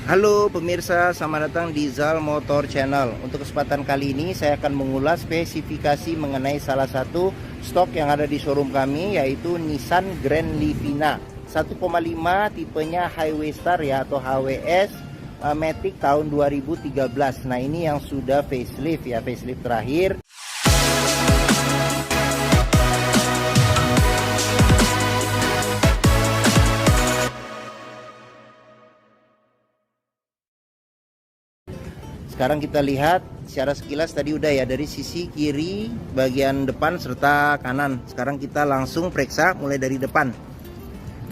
Halo pemirsa, selamat datang di Zal Motor Channel. Untuk kesempatan kali ini saya akan mengulas spesifikasi mengenai salah satu stok yang ada di showroom kami, yaitu Nissan Grand Livina 1,5 tipenya Highway Star ya, atau HWS Matic tahun 2013. Nah, ini yang sudah facelift ya, facelift terakhir. Sekarang kita lihat secara sekilas tadi udah ya, dari sisi kiri, bagian depan serta kanan. Sekarang kita langsung periksa mulai dari depan.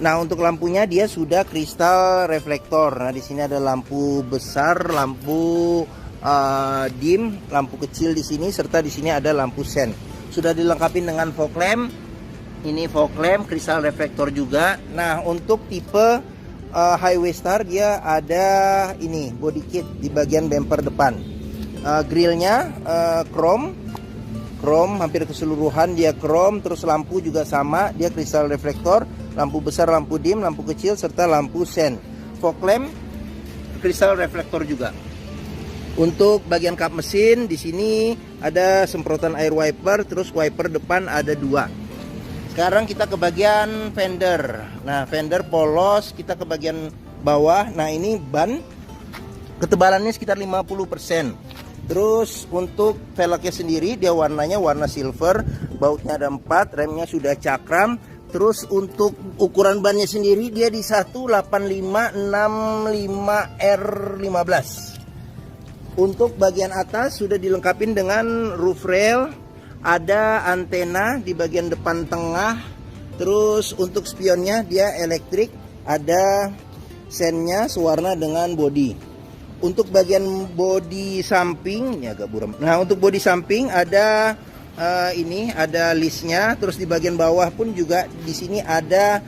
Nah, untuk lampunya dia sudah kristal reflektor. Nah, di sini ada lampu besar, lampu dim, lampu kecil di sini, serta di sini ada lampu sen. Sudah dilengkapi dengan fog lamp. Ini fog lamp kristal reflektor juga. Nah, untuk tipe Highway Star dia ada ini body kit di bagian bumper depan. Grillnya chrome hampir keseluruhan dia chrome. Terus lampu juga sama, dia kristal reflektor, lampu besar, lampu dim, lampu kecil, serta lampu sen. Fog lamp kristal reflektor juga. Untuk bagian kap mesin di sini ada semprotan air wiper, terus wiper depan ada 2. Sekarang kita ke bagian fender. Nah, fender polos, kita ke bagian bawah. Nah, ini ban ketebalannya sekitar 50%. Terus untuk velgnya sendiri dia warnanya warna silver, bautnya ada 4, remnya sudah cakram. Terus untuk ukuran bannya sendiri dia di 18565R15. Untuk bagian atas sudah dilengkapi dengan roof rail, ada antena di bagian depan tengah. Terus untuk spionnya dia elektrik, ada sennya sewarna dengan body. Untuk bagian body samping ini agak buram. Nah, untuk body samping ada ini ada listnya. Terus di bagian bawah pun juga di sini ada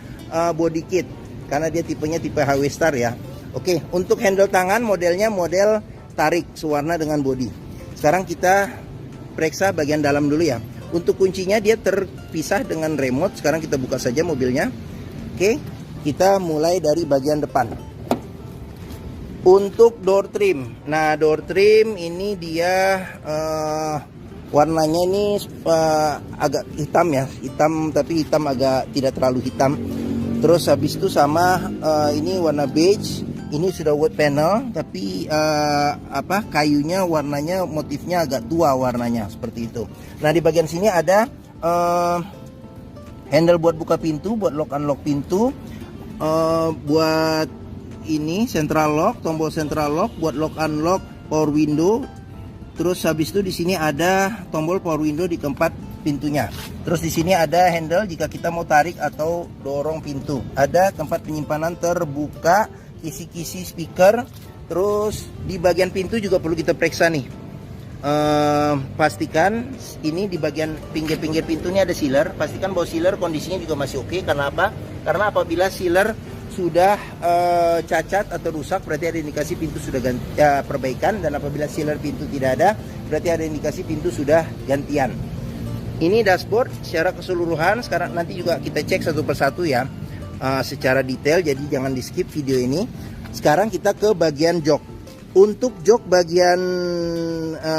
body kit, karena dia tipenya tipe HW Star ya. Oke, untuk handle tangan modelnya model tarik sewarna dengan body. Sekarang kita periksa bagian dalam dulu ya. Untuk kuncinya dia terpisah dengan remote. Sekarang kita buka saja mobilnya. Oke, kita mulai dari bagian depan. Untuk door trim. Nah, door trim ini dia warnanya ini agak hitam ya, hitam, tapi hitam agak tidak terlalu hitam. Terus habis itu sama ini warna beige. Ini sudah wood panel, tapi kayunya warnanya, motifnya agak tua warnanya seperti itu. Nah, di bagian sini ada handle buat buka pintu, buat lock unlock pintu, buat ini central lock, tombol central lock, buat lock unlock power window. Terus habis itu di sini ada tombol power window di keempat pintunya. Terus di sini ada handle jika kita mau tarik atau dorong pintu. Ada tempat penyimpanan terbuka, kisi-kisi speaker. Terus di bagian pintu juga perlu kita periksa nih. Pastikan ini di bagian pinggir-pinggir pintu ini ada sealer. Pastikan bahwa sealer kondisinya juga masih oke. Karena apa? Karena apabila sealer sudah cacat atau rusak, berarti ada indikasi pintu sudah perbaikan. Dan apabila sealer pintu tidak ada, berarti ada indikasi pintu sudah gantian. Ini dashboard secara keseluruhan. Sekarang nanti juga kita cek satu persatu ya, secara detail, jadi jangan di skip video ini. Sekarang kita ke bagian jok. Untuk jok bagian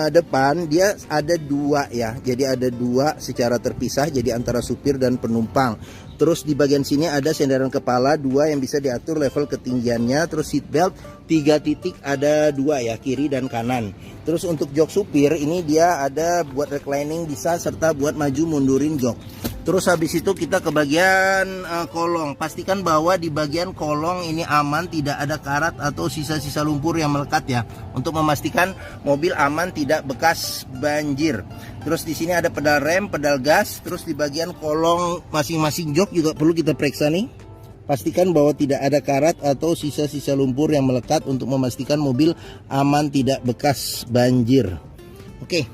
depan dia ada 2 ya, jadi ada 2 secara terpisah, jadi antara supir dan penumpang. Terus di bagian sini ada sandaran kepala 2 yang bisa diatur level ketinggiannya. Terus seat belt 3 titik, ada 2 ya, kiri dan kanan. Terus untuk jok supir ini dia ada buat reclining bisa, serta buat maju mundurin jok. Terus habis itu kita ke bagian kolong. Pastikan bahwa di bagian kolong ini aman, tidak ada karat atau sisa-sisa lumpur yang melekat ya, untuk memastikan mobil aman, tidak bekas banjir. Terus di sini ada pedal rem, pedal gas. Terus di bagian kolong masing-masing jok juga perlu kita periksa nih. Pastikan bahwa tidak ada karat atau sisa-sisa lumpur yang melekat untuk memastikan mobil aman, tidak bekas banjir. Oke.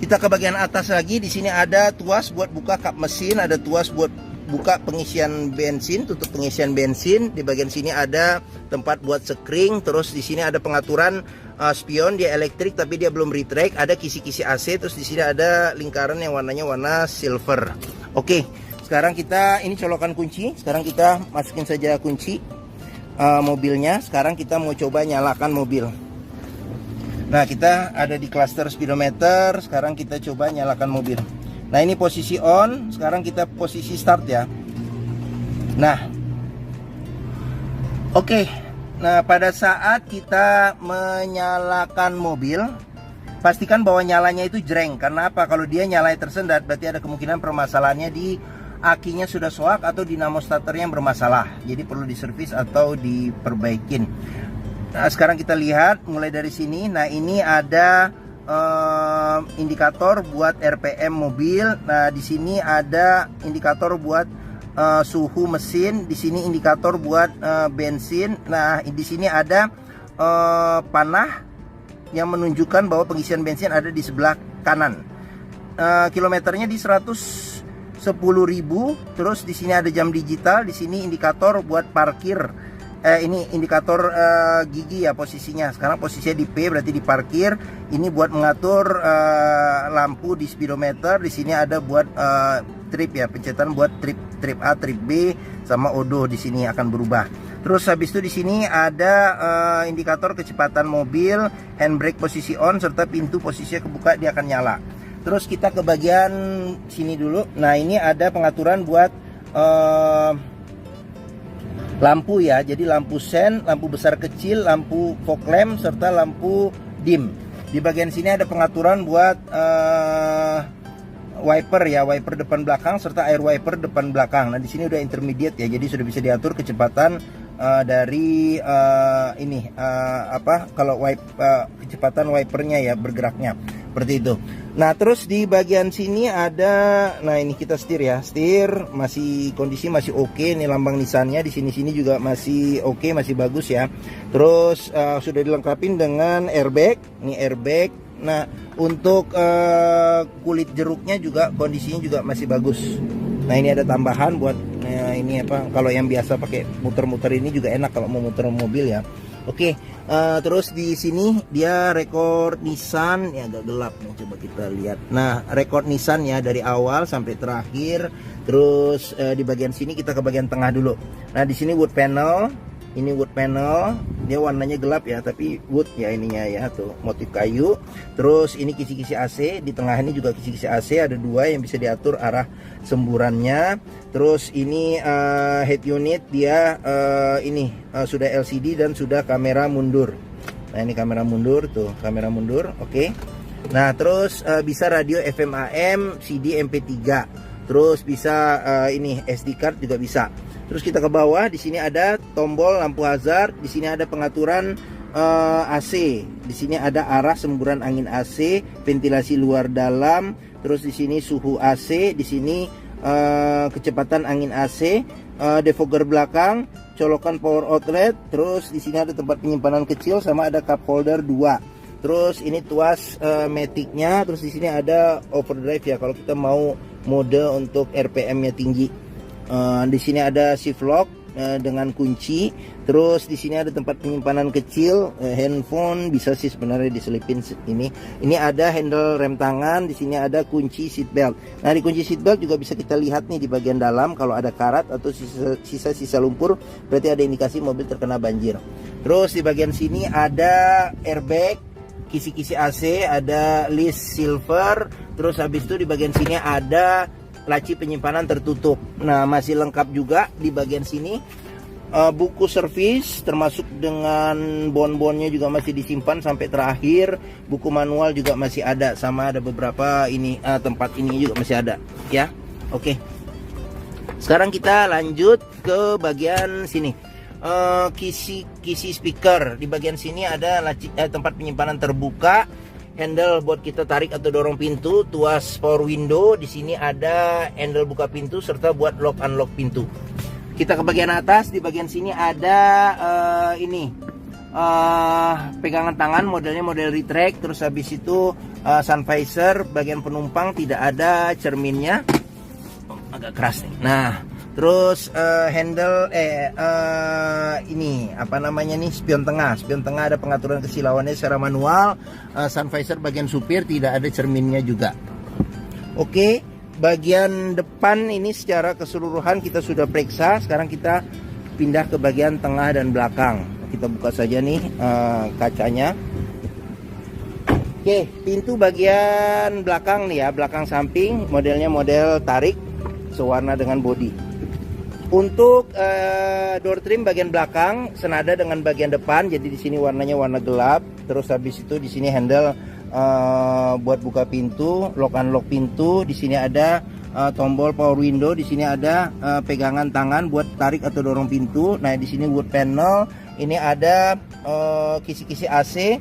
Kita ke bagian atas lagi. Di sini ada tuas buat buka kap mesin, ada tuas buat buka pengisian bensin, tutup pengisian bensin. Di bagian sini ada tempat buat sekring. Terus di sini ada pengaturan spion, dia elektrik tapi dia belum retract. Ada kisi-kisi AC. Terus di sini ada lingkaran yang warnanya warna silver. Oke, sekarang kita ini colokan kunci. Sekarang kita masukin saja kunci. mobilnya. Sekarang kita mau coba nyalakan mobil. Nah, kita ada di cluster speedometer. Sekarang kita coba nyalakan mobil. Nah, ini posisi on. Sekarang kita posisi start ya. Nah, oke. Nah, pada saat kita menyalakan mobil, pastikan bahwa nyalanya itu jreng. Karena apa? Kalau dia nyalanya tersendat, berarti ada kemungkinan permasalahannya di akinya sudah soak atau dinamo starternya yang bermasalah. Jadi perlu diservis atau diperbaikin. Nah, sekarang kita lihat mulai dari sini. Nah, ini ada indikator buat RPM mobil. Nah, di sini ada indikator buat suhu mesin. Di sini indikator buat bensin. Nah, di sini ada panah yang menunjukkan bahwa pengisian bensin ada di sebelah kanan. Kilometernya di 110.000. Terus di sini ada jam digital. Di sini indikator buat parkir. Ini indikator gigi ya posisinya. Sekarang posisinya di P, berarti di parkir. Ini buat mengatur lampu di speedometer. Di sini ada buat trip ya, pencetan buat trip A, trip B, sama odo di sini akan berubah. Terus habis itu di sini ada indikator kecepatan mobil, handbrake posisi on, serta pintu posisinya kebuka, dia akan nyala. Terus kita ke bagian sini dulu. Nah, ini ada pengaturan buat lampu ya. Jadi lampu sen, lampu besar kecil, lampu fog lamp, serta lampu dim. Di bagian sini ada pengaturan buat wiper ya, wiper depan belakang serta air wiper depan belakang. Nah, di sini udah intermediate ya, jadi sudah bisa diatur kecepatan dari kalau kecepatan wipernya ya, bergeraknya seperti itu. Nah, terus di bagian sini ada, nah ini kita setir ya, setir masih kondisi masih oke. Nih lambang Nissannya di sini juga masih oke, masih bagus ya. Terus sudah dilengkapi dengan airbag, ini airbag. Nah, untuk kulit jeruknya juga kondisinya juga masih bagus. Nah, ini ada tambahan buat ini apa? Kalau yang biasa pakai muter-muter ini juga enak kalau mau muter mobil ya. Oke, terus di sini dia rekor Nissan ya, agak gelap nih, coba kita lihat. Nah, rekor Nissan ya dari awal sampai terakhir. Terus di bagian sini kita ke bagian tengah dulu. Nah, di sini wood panel. Ini wood panel, dia warnanya gelap ya, tapi wood ya ininya ya, tuh motif kayu. Terus ini kisi-kisi AC, di tengah ini juga kisi-kisi AC, ada dua yang bisa diatur arah semburannya. Terus ini head unit dia sudah LCD dan sudah kamera mundur. Nah, ini kamera mundur tuh, kamera mundur, oke. Nah, terus bisa radio FM AM, CD MP3. Terus bisa ini SD card juga bisa. Terus kita ke bawah, di sini ada tombol lampu hazard, di sini ada pengaturan AC, di sini ada arah semburan angin AC, ventilasi luar dalam, terus di sini suhu AC, di sini kecepatan angin AC, defogger belakang, colokan power outlet, terus di sini ada tempat penyimpanan kecil sama ada cup holder 2. Terus ini tuas maticnya, terus di sini ada overdrive ya kalau kita mau mode untuk RPM-nya tinggi. Di sini ada shift lock dengan kunci. Terus di sini ada tempat penyimpanan kecil, handphone bisa sih sebenarnya diselipin ini. Ini ada handle rem tangan, di sini ada kunci seat belt. Nah, di kunci seat belt juga bisa kita lihat nih di bagian dalam kalau ada karat atau sisa-sisa lumpur, berarti ada indikasi mobil terkena banjir. Terus di bagian sini ada airbag, kisi-kisi AC, ada list silver. Terus habis itu di bagian sini ada laci penyimpanan tertutup. Nah, masih lengkap juga di bagian sini. Buku servis termasuk dengan bon-bonnya juga masih disimpan sampai terakhir. Buku manual juga masih ada, sama ada beberapa ini tempat ini juga masih ada ya. Oke. Sekarang kita lanjut ke bagian sini. Kisi speaker. Di bagian sini ada laci, tempat penyimpanan terbuka. Handle buat kita tarik atau dorong pintu, tuas power window. Di sini ada handle buka pintu serta buat lock unlock pintu. Kita ke bagian atas, di bagian sini ada pegangan tangan, modelnya model retract. Terus habis itu sun visor, bagian penumpang tidak ada cerminnya, agak keras nih. Nah, terus handle ini apa namanya nih, spion tengah. Spion tengah ada pengaturan kesilauannya secara manual. Sun visor bagian supir tidak ada cerminnya juga. Oke, bagian depan ini secara keseluruhan kita sudah periksa. Sekarang kita pindah ke bagian tengah dan belakang. Kita buka saja nih kacanya. Oke, pintu bagian belakang nih ya, belakang samping, modelnya model tarik, sewarna dengan bodi. Untuk door trim bagian belakang senada dengan bagian depan, jadi di sini warnanya warna gelap. Terus habis itu di sini handle buat buka pintu, lock unlock pintu. Di sini ada tombol power window, di sini ada pegangan tangan buat tarik atau dorong pintu. Nah, di sini wood panel, ini ada kisi-kisi AC.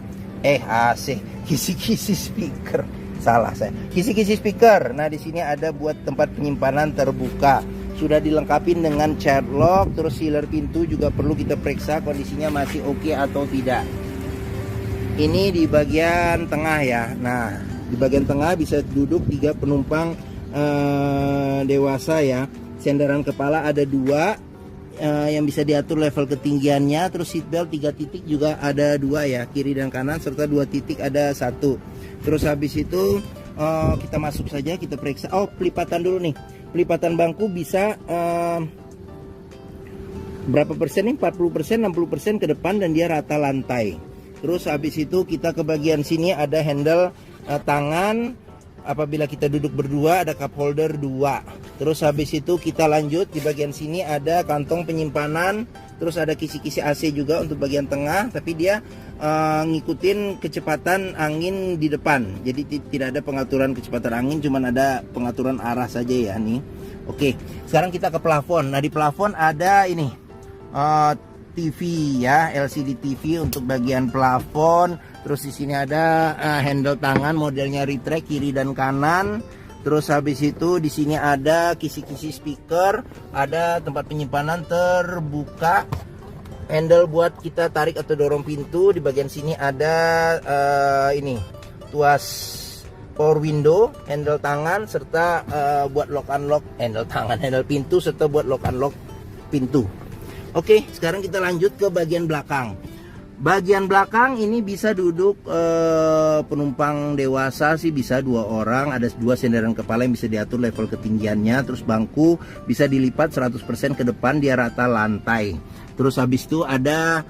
Kisi-kisi speaker. Salah saya. Kisi-kisi speaker. Nah, di sini ada buat tempat penyimpanan terbuka. Sudah dilengkapi dengan child lock, terus sealer pintu juga perlu kita periksa kondisinya masih oke atau tidak. Ini di bagian tengah ya. Nah, di bagian tengah bisa duduk 3 penumpang dewasa ya. Sandaran kepala ada 2. Yang bisa diatur level ketinggiannya, terus seatbelt 3 titik juga ada 2 ya, kiri dan kanan, serta 2 titik ada 1. Terus habis itu kita masuk saja, kita periksa. Oh, pelipatan dulu nih, pelipatan bangku bisa berapa persen nih, 40%, 60% ke depan dan dia rata lantai. Terus habis itu kita ke bagian sini ada handle tangan. Apabila kita duduk berdua ada cup holder 2. Terus habis itu kita lanjut di bagian sini ada kantong penyimpanan. Terus ada kisi-kisi AC juga untuk bagian tengah, tapi dia ngikutin kecepatan angin di depan. Jadi tidak ada pengaturan kecepatan angin, cuman ada pengaturan arah saja ya nih. Oke, sekarang kita ke plafon. Nah, di plafon ada ini TV ya, LCD TV untuk bagian plafon. Terus di sini ada handle tangan modelnya retract kiri dan kanan. Terus habis itu di sini ada kisi-kisi speaker, ada tempat penyimpanan terbuka, handle buat kita tarik atau dorong pintu. Di bagian sini ada ini tuas power window, handle tangan, serta buat lock unlock, handle pintu, serta buat lock unlock pintu. Oke, sekarang kita lanjut ke bagian belakang. Bagian belakang ini bisa duduk penumpang dewasa sih bisa 2 orang, ada 2 sandaran kepala yang bisa diatur level ketinggiannya, terus bangku bisa dilipat 100% ke depan, dia rata lantai. Terus habis itu ada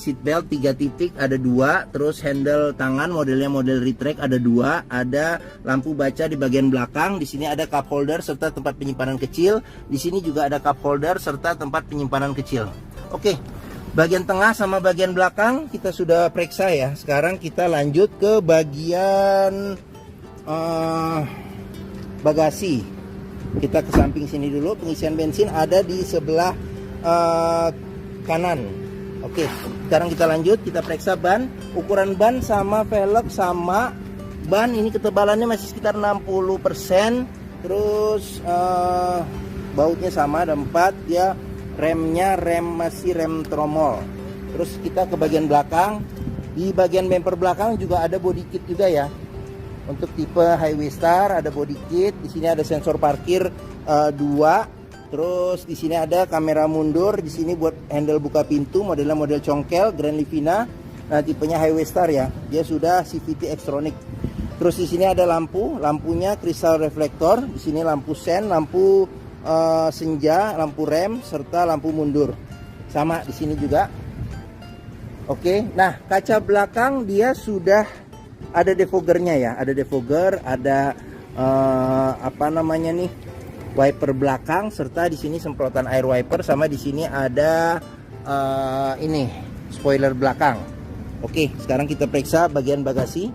seat belt 3 titik ada 2, terus handle tangan modelnya model retract ada 2, ada lampu baca di bagian belakang. Di sini ada cup holder serta tempat penyimpanan kecil. Di sini juga ada cup holder serta tempat penyimpanan kecil. Oke. Bagian tengah sama bagian belakang kita sudah periksa ya. Sekarang kita lanjut ke bagian bagasi. Kita ke samping sini dulu. Pengisian bensin ada di sebelah kanan. Oke, sekarang kita lanjut. Kita periksa ban. Ukuran ban sama velg sama. Ban ini ketebalannya masih sekitar 60%. Terus bautnya sama ada 4 ya. Remnya masih rem tromol. Terus kita ke bagian belakang. Di bagian bumper belakang juga ada body kit juga ya. Untuk tipe Highway Star ada body kit. Di sini ada sensor parkir 2. Terus di sini ada kamera mundur. Di sini buat handle buka pintu. Modelnya model congkel Grand Livina. Nah, tipenya Highway Star ya. Dia sudah CVT Xtronic. Terus di sini ada lampunya kristal reflektor. Di sini lampu sen, lampu senja, lampu rem, serta lampu mundur. Sama di sini juga. Oke, nah kaca belakang dia sudah ada defoggernya ya. Ada defogger, ada apa namanya nih, wiper belakang, serta di sini semprotan air wiper, sama di sini ada ini spoiler belakang. Oke, sekarang kita periksa bagian bagasi.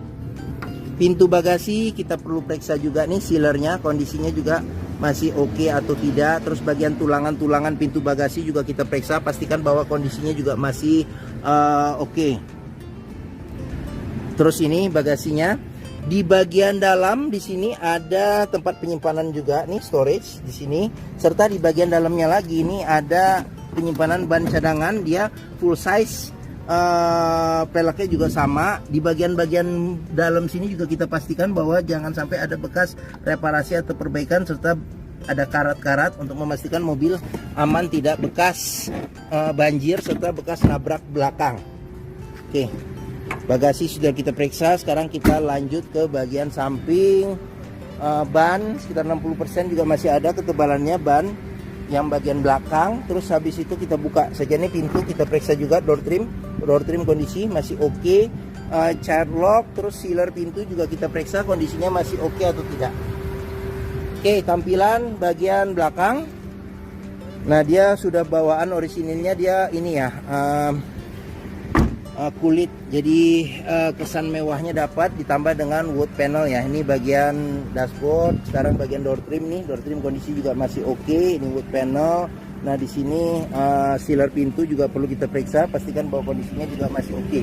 Pintu bagasi kita perlu periksa juga nih sealernya, kondisinya juga masih oke atau tidak. Terus bagian tulangan pintu bagasi juga kita periksa, pastikan bahwa kondisinya juga masih oke. Terus ini bagasinya. Di bagian dalam di sini ada tempat penyimpanan juga nih, storage di sini. Serta di bagian dalamnya lagi ini ada penyimpanan ban cadangan, dia full size. Peleknya juga sama. Di bagian-bagian dalam sini juga kita pastikan bahwa jangan sampai ada bekas reparasi atau perbaikan, serta ada karat-karat untuk memastikan mobil aman, tidak bekas banjir serta bekas nabrak belakang. Oke, bagasi sudah kita periksa. Sekarang kita lanjut ke bagian samping. Ban sekitar 60% juga masih ada ketebalannya ban. yang bagian belakang. Terus habis itu kita buka saja nih pintu, kita periksa juga door trim kondisi masih oke. Child lock, terus sealer pintu juga kita periksa kondisinya masih oke atau tidak. Oke, tampilan bagian belakang. Nah, dia sudah bawaan orisinilnya dia ini ya, kulit, jadi kesan mewahnya dapat ditambah dengan wood panel ya. Ini bagian dashboard, sekarang bagian door trim nih, door trim kondisi juga masih oke. Ini wood panel. Nah, di sini sealer pintu juga perlu kita periksa, pastikan bahwa kondisinya juga masih oke.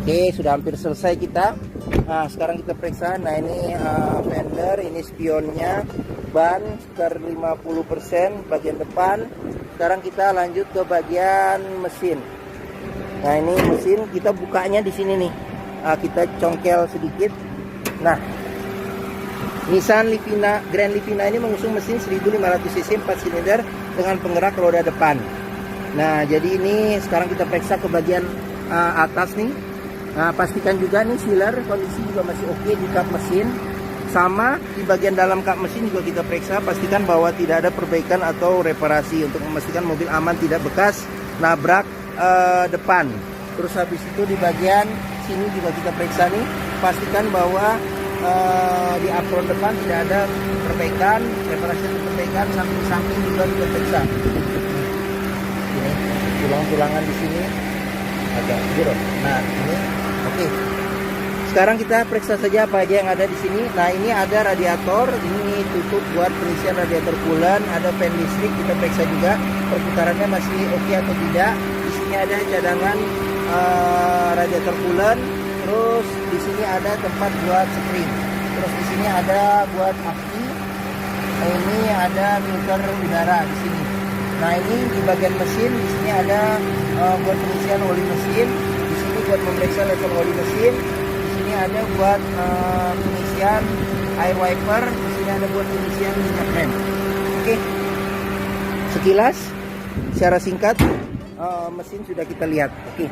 Oke, sudah hampir selesai kita. Nah, sekarang kita periksa. Nah, ini fender, ini spionnya, ban sekitar 50% bagian depan. Sekarang kita lanjut ke bagian mesin. Nah, ini mesin kita bukanya di sini nih. Kita congkel sedikit. Nah, Nissan Livina, Grand Livina ini mengusung mesin 1500 cc 4 silinder dengan penggerak roda depan. Nah, jadi ini sekarang kita periksa ke bagian atas nih. Nah, pastikan juga nih sealer kondisi juga masih oke di kap mesin. Sama di bagian dalam kap mesin juga kita periksa, pastikan bahwa tidak ada perbaikan atau reparasi untuk memastikan mobil aman tidak bekas nabrak depan. Terus habis itu di bagian sini juga kita periksa nih, pastikan bahwa di apron depan tidak ada perbaikan, reparasi atau perbaikan. Samping-samping juga kita periksa. Ini tulang-tulangan di sini agak jero. Nah, ini oke. Sekarang kita periksa saja apa aja yang ada di sini. Nah, ini ada radiator, ini tutup buat pengisian radiator coolant, ada fan listrik, kita periksa juga perputarannya masih oke atau tidak. Di sini ada cadangan radiator coolant, terus di sini ada tempat buat spring, terus di sini ada buat aki. Ini ada filter udara di sini. Nah, ini di bagian mesin, di sini ada buat pengisian oli mesin, di sini buat memeriksa level oli mesin. Ini ada buat pengisian air wiper, di sini ada buat pengisian minyak rem. Oke. Sekilas secara singkat mesin sudah kita lihat. Oke.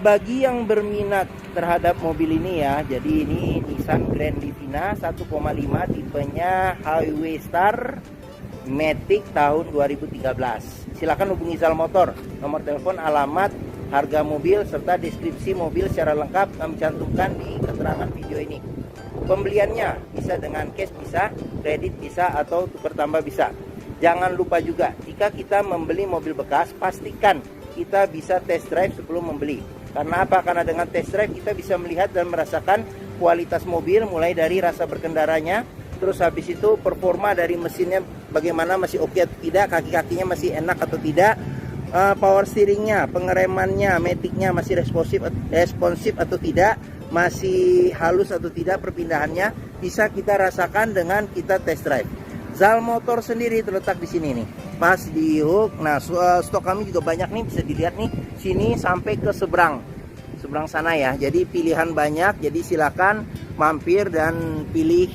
Bagi yang berminat terhadap mobil ini ya, jadi ini Nissan Grand Livina 1,5 tipenya Highway Star Matic tahun 2013. Silakan hubungi Zal Motor, nomor telepon, alamat, harga mobil serta deskripsi mobil secara lengkap kami cantumkan di keterangan video ini. Pembeliannya bisa dengan cash bisa, kredit bisa, atau tukar tambah bisa. Jangan lupa juga, jika kita membeli mobil bekas, pastikan kita bisa test drive sebelum membeli. Karena apa? Karena dengan test drive kita bisa melihat dan merasakan kualitas mobil, mulai dari rasa berkendaranya, terus habis itu performa dari mesinnya bagaimana, masih oke atau tidak, kaki-kakinya masih enak atau tidak, power steeringnya, pengeremannya, maticnya masih responsif atau tidak, masih halus atau tidak, perpindahannya bisa kita rasakan dengan kita test drive. Zal Motor sendiri terletak di sini nih, pas di hook. Nah, stok kami juga banyak nih, bisa dilihat nih, sini sampai ke seberang sana ya. Jadi pilihan banyak, jadi silakan mampir dan pilih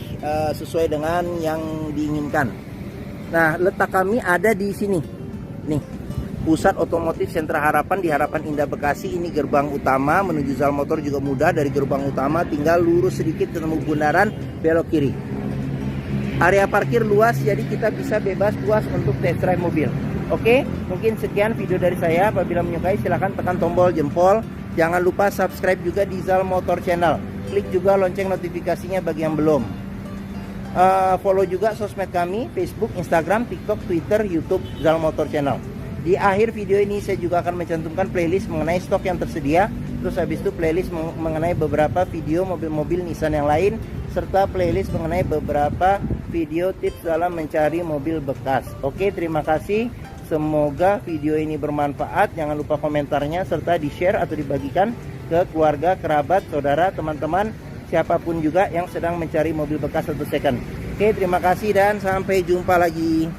sesuai dengan yang diinginkan. Nah, letak kami ada di sini nih, Pusat Otomotif Sentra Harapan di Harapan Indah Bekasi. Ini gerbang utama, menuju Zal Motor juga mudah. Dari gerbang utama tinggal lurus sedikit ketemu bundaran, belok kiri. Area parkir luas, jadi kita bisa bebas puas untuk test drive mobil. Oke, mungkin sekian video dari saya. Apabila menyukai silahkan tekan tombol jempol. Jangan lupa subscribe juga di Zal Motor Channel. Klik juga lonceng notifikasinya bagi yang belum. Follow juga sosmed kami, Facebook, Instagram, TikTok, Twitter, YouTube Zal Motor Channel. Di akhir video ini saya juga akan mencantumkan playlist mengenai stok yang tersedia. Terus habis itu playlist mengenai beberapa video mobil-mobil Nissan yang lain, serta playlist mengenai beberapa video tips dalam mencari mobil bekas. Oke, terima kasih. Semoga video ini bermanfaat. Jangan lupa komentarnya serta di-share atau dibagikan ke keluarga, kerabat, saudara, teman-teman, siapapun juga yang sedang mencari mobil bekas atau second. Oke, terima kasih dan sampai jumpa lagi.